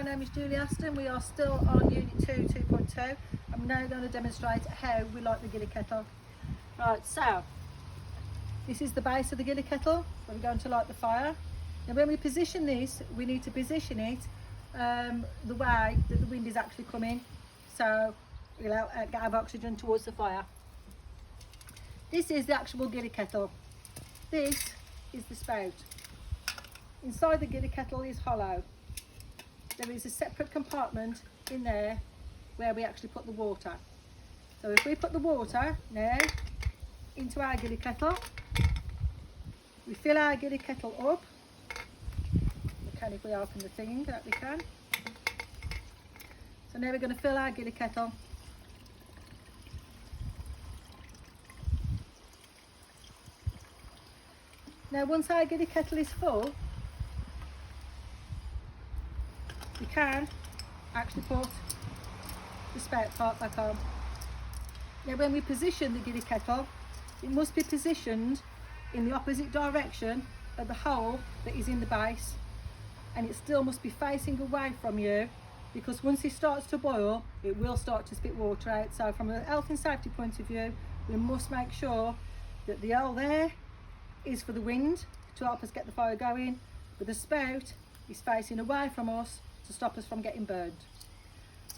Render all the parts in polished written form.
name is Julie Aston. We are still on Unit 2, 2.2. I'm now going to demonstrate how we light the gilly kettle. Right, so this is the base of the gilly kettle. We're going to light the fire. Now when we position this, we need to position it the way that the wind is actually coming, so we'll get our oxygen towards the fire. This is the actual gilly kettle. This is the spout. Inside the gilly kettle is hollow. There is a separate compartment in there where we actually put the water. So if we put the water now into our gilly kettle, we fill our gilly kettle up. We can if we open the thing, that we can. So now we're going to fill our gilly kettle. Now once our gilly kettle is full, we can actually put the spout part back on. Now when we position the gilly kettle, it must be positioned in the opposite direction of the hole that is in the base, and it still must be facing away from you, because once it starts to boil it will start to spit water out. So from a health and safety point of view, we must make sure that the hole there is for the wind to help us get the fire going, but the spout is facing away from us to stop us from getting burned.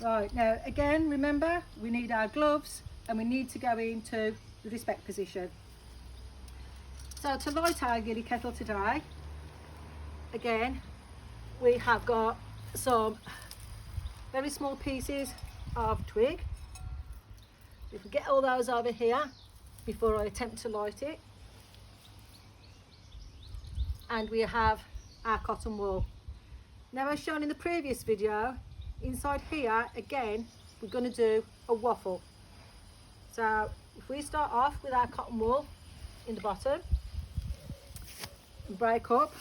Right, now again, remember we need our gloves and we need to go into the respect position. So to light our gilly kettle today, again we have got some very small pieces of twig. If we get all those over here before I attempt to light it, and we have our cotton wool. Now as shown in the previous video, inside here again we're going to do a waffle. So if we start off with our cotton wool in the bottom and break up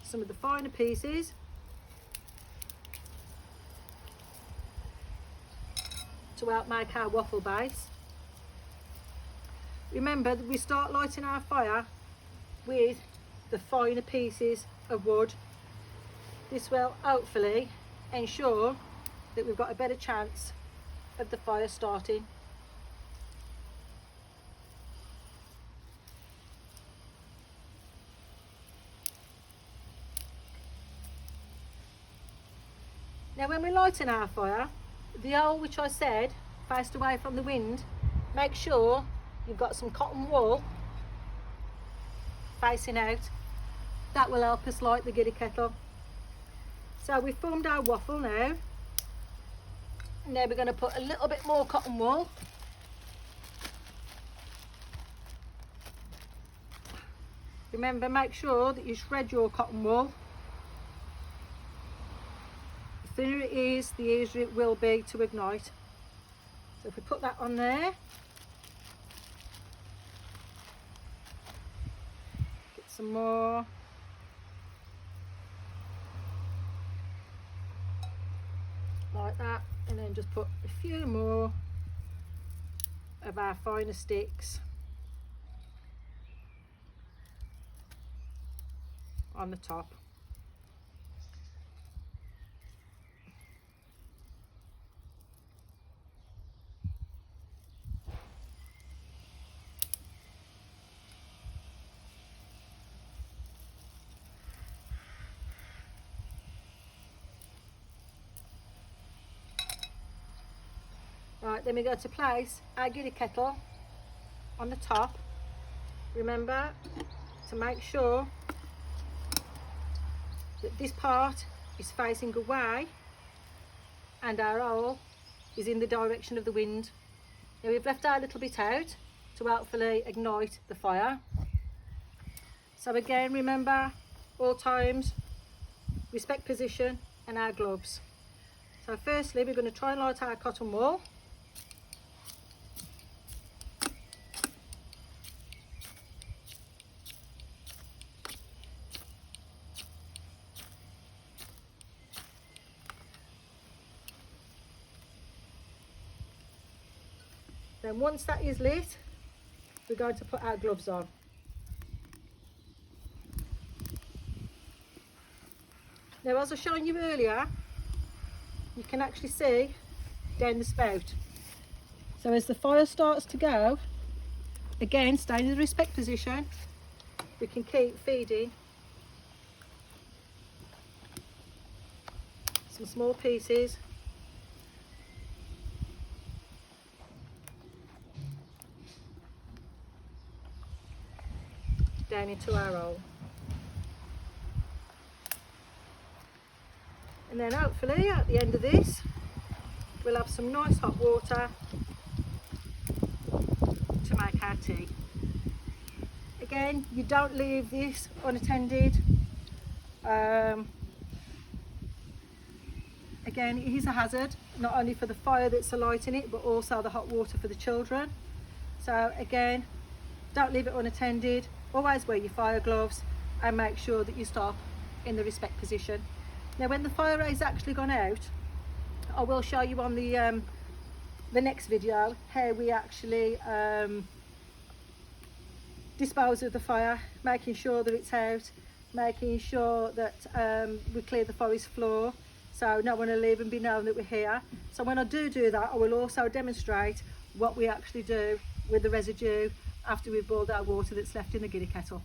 some of the finer pieces to help make our waffle base. Remember that we start lighting our fire with the finer pieces of wood. This will hopefully ensure that we've got a better chance of the fire starting. Now when we're lighting our fire, the hole which I said faced away from the wind, make sure you've got some cotton wool facing out. That will help us light the gilly kettle. So we've formed our waffle now. Now we're going to put a little bit more cotton wool. Remember, make sure that you shred your cotton wool. The thinner it is, the easier it will be to ignite. So if we put that on there, get some more. Like that, and then just put a few more of our finer sticks on the top. Right, then we go to place our gilly kettle on the top. Remember to make sure that this part is facing away and our hole is in the direction of the wind. Now we've left our little bit out to hopefully ignite the fire. So again, remember all times respect position and our gloves. So firstly we're going to try and light our cotton wool. Then once that is lit, we're going to put our gloves on. Now, as I showed you earlier, you can actually see down the spout. So as the fire starts to go, again, stay in the respect position. We can keep feeding some small pieces. Down into our hole. And then hopefully at the end of this, we'll have some nice hot water to make our tea. Again, you don't leave this unattended. Again, it is a hazard, not only for the fire that's alighting it, but also the hot water for the children. So again, don't leave it unattended. Always wear your fire gloves and make sure that you stop in the respect position. Now, when the fire has actually gone out, I will show you on the next video how we actually dispose of the fire, making sure that it's out, making sure that we clear the forest floor so no one will leave and be known that we're here. So when I do that, I will also demonstrate what we actually do with the residue after we've boiled our water that's left in the gilly kettle.